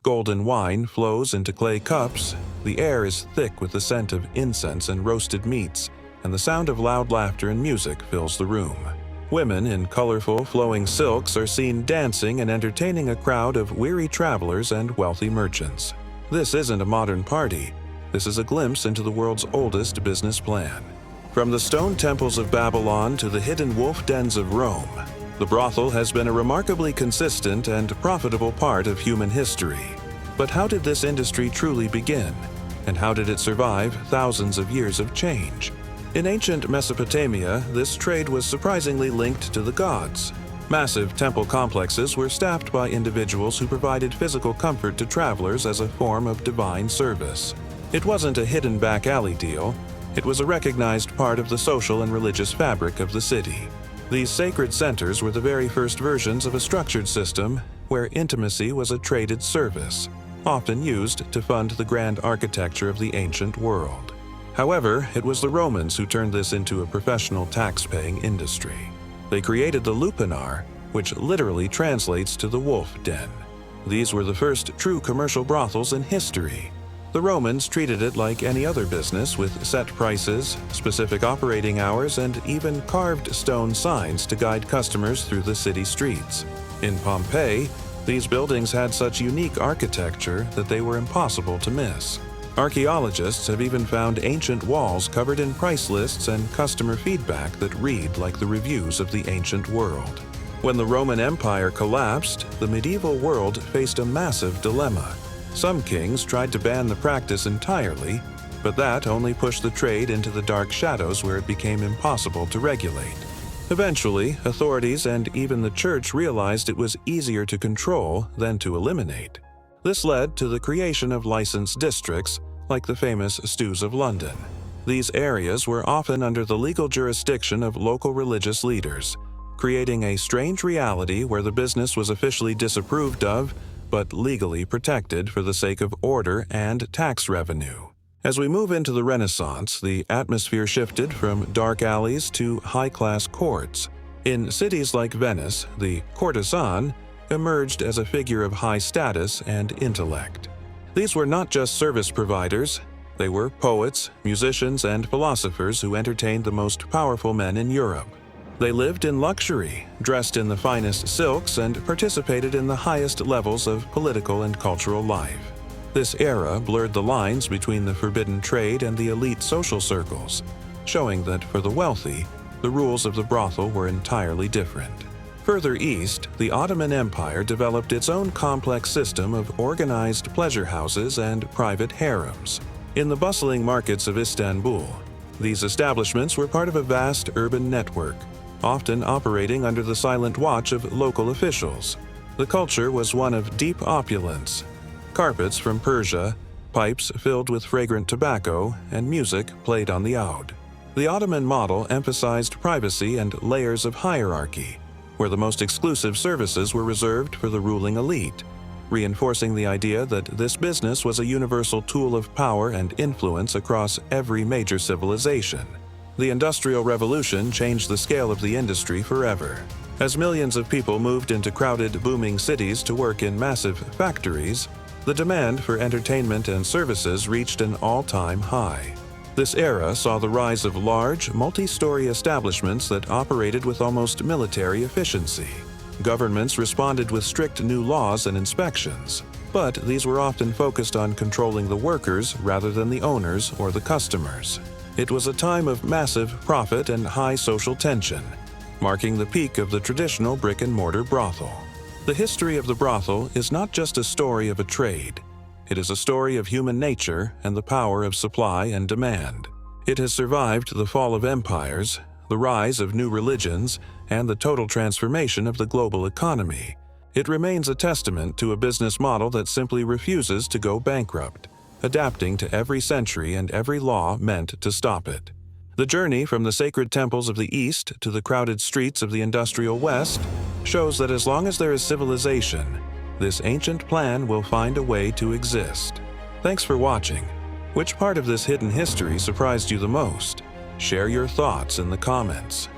golden wine flows into clay cups, the air is thick with the scent of incense and roasted meats, and the sound of loud laughter and music fills the room. Women in colorful, flowing silks are seen dancing and entertaining a crowd of weary travelers and wealthy merchants. This isn't a modern party. This is a glimpse into the world's oldest business plan. From the stone temples of Babylon to the hidden wolf dens of Rome, the brothel has been a remarkably consistent and profitable part of human history. But how did this industry truly begin? And how did it survive thousands of years of change? In ancient Mesopotamia, this trade was surprisingly linked to the gods. Massive temple complexes were staffed by individuals who provided physical comfort to travelers as a form of divine service. It wasn't a hidden back alley deal. It was a recognized part of the social and religious fabric of the city. These sacred centers were the very first versions of a structured system where intimacy was a traded service, often used to fund the grand architecture of the ancient world. However, it was the Romans who turned this into a professional tax-paying industry. They created the lupanar, which literally translates to the wolf den. These were the first true commercial brothels in history. The Romans treated it like any other business with set prices, specific operating hours, and even carved stone signs to guide customers through the city streets. In Pompeii, these buildings had such unique architecture that they were impossible to miss. Archaeologists have even found ancient walls covered in price lists and customer feedback that read like the reviews of the ancient world. When the Roman Empire collapsed, the medieval world faced a massive dilemma. Some kings tried to ban the practice entirely, but that only pushed the trade into the dark shadows where it became impossible to regulate. Eventually, authorities and even the church realized it was easier to control than to eliminate. This led to the creation of licensed districts, like the famous Stews of London. These areas were often under the legal jurisdiction of local religious leaders, creating a strange reality where the business was officially disapproved of, but legally protected for the sake of order and tax revenue. As we move into the Renaissance, the atmosphere shifted from dark alleys to high-class courts. In cities like Venice, the courtesan emerged as a figure of high status and intellect. These were not just service providers, they were poets, musicians, and philosophers who entertained the most powerful men in Europe. They lived in luxury, dressed in the finest silks, and participated in the highest levels of political and cultural life. This era blurred the lines between the forbidden trade and the elite social circles, showing that for the wealthy, the rules of the brothel were entirely different. Further east, the Ottoman Empire developed its own complex system of organized pleasure houses and private harems. In the bustling markets of Istanbul, these establishments were part of a vast urban network, often operating under the silent watch of local officials. The culture was one of deep opulence. Carpets from Persia, pipes filled with fragrant tobacco, and music played on the oud. The Ottoman model emphasized privacy and layers of hierarchy, where the most exclusive services were reserved for the ruling elite, reinforcing the idea that this business was a universal tool of power and influence across every major civilization. The Industrial Revolution changed the scale of the industry forever. As millions of people moved into crowded, booming cities to work in massive factories, the demand for entertainment and services reached an all-time high. This era saw the rise of large, multi-story establishments that operated with almost military efficiency. Governments responded with strict new laws and inspections, but these were often focused on controlling the workers rather than the owners or the customers. It was a time of massive profit and high social tension, marking the peak of the traditional brick-and-mortar brothel. The history of the brothel is not just a story of a trade. It is a story of human nature and the power of supply and demand. It has survived the fall of empires, the rise of new religions, and the total transformation of the global economy. It remains a testament to a business model that simply refuses to go bankrupt, adapting to every century and every law meant to stop it. The journey from the sacred temples of the East to the crowded streets of the industrial West shows that as long as there is civilization, this ancient plan will find a way to exist. Thanks for watching. Which part of this hidden history surprised you the most? Share your thoughts in the comments.